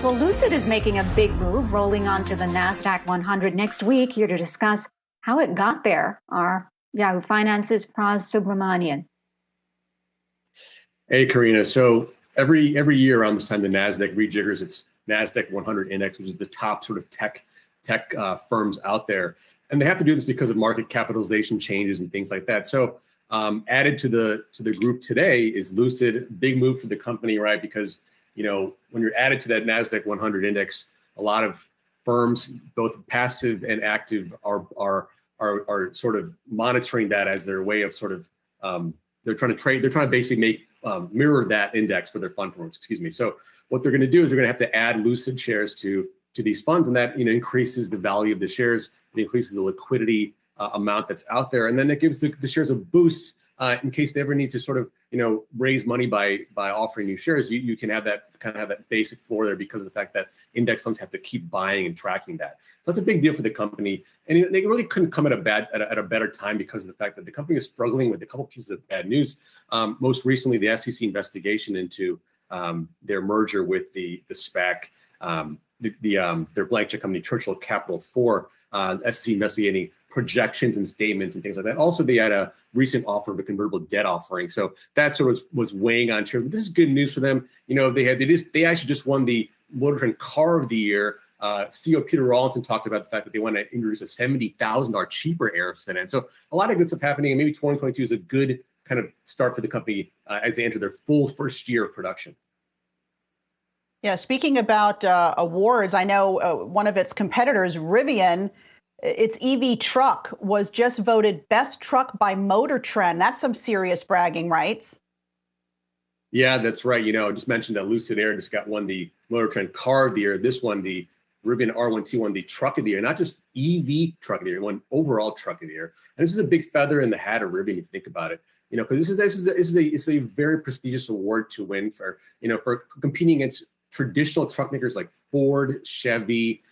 Well, Lucid is making a big move, rolling onto the Nasdaq 100 next week. Here to discuss how it got there are Yahoo Finance's Pras Subramanian. Hey, Karina. So every year around this time, the Nasdaq rejiggers its Nasdaq 100 index, which is the top sort of tech firms out there, and they have to do this because of market capitalization changes and things like that. So added to the group today is Lucid. Big move for the company, right? Because when you're added to that Nasdaq 100 index, a lot of firms, both passive and active, are sort of monitoring that as their way of sort of they're trying to basically make mirror that index for their fund performance. Excuse me. So what they're going to do is they're going to have to add Lucid shares to these funds, and that increases the value of the shares. It increases the liquidity amount that's out there, and then it gives the shares a boost in case they ever need to sort of raise money by offering new shares. You can have that basic floor there because of the fact that index funds have to keep buying and tracking that. So that's a big deal for the company, and they really couldn't come at a better time because of the fact that the company is struggling with a couple pieces of bad news. Most recently, the SEC investigation into their merger with the SPAC. Their blank check company, Churchill Capital, for SEC investigating projections and statements and things like that. Also, they had a recent offer of a convertible debt offering, so that sort of was weighing on shares. This is good news for them. They actually just won the Motor Trend Car of the Year. CEO Peter Rawlinson talked about the fact that they want to introduce a $70,000 cheaper air sedan. So a lot of good stuff happening, and maybe 2022 is a good kind of start for the company as they enter their full first year of production. Yeah, speaking about awards, I know one of its competitors, Rivian, its EV truck was just voted best truck by Motor Trend. That's some serious bragging rights. Yeah, that's right. I just mentioned that Lucid Air just won the Motor Trend Car of the Year. This one, the Rivian R1T, won the Truck of the Year, not just EV Truck of the Year, it won overall Truck of the Year. And this is a big feather in the hat of Rivian, if you think about it. Because this is a very prestigious award to win for competing against traditional truck makers like Ford, Chevy,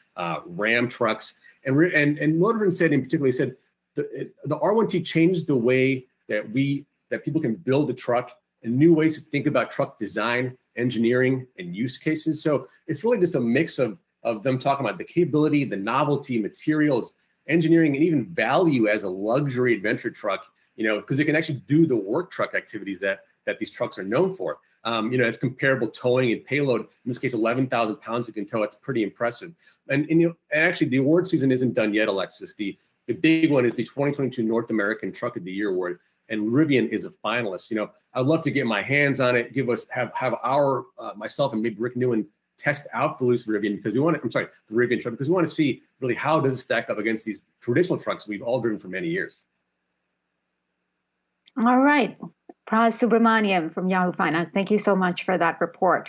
Ram trucks, and Motor Trend said in particular, he said the R1T changed the way that people can build a truck and new ways to think about truck design, engineering, and use cases. So it's really just a mix of them talking about the capability, the novelty, materials, engineering, and even value as a luxury adventure truck. Because it can actually do the work truck activities that these trucks are known for. It's comparable towing and payload. In this case, 11,000 pounds it can tow. It's pretty impressive. And actually, the award season isn't done yet, Alexis. The big one is the 2022 North American Truck of the Year award, and Rivian is a finalist. I'd love to get my hands on it. Have our myself and maybe Rick Newen test out the Lucid Rivian because the Rivian truck, because we want to see really how does it stack up against these traditional trucks we've all driven for many years. All right. Pras Subramanian from Yahoo Finance. Thank you so much for that report.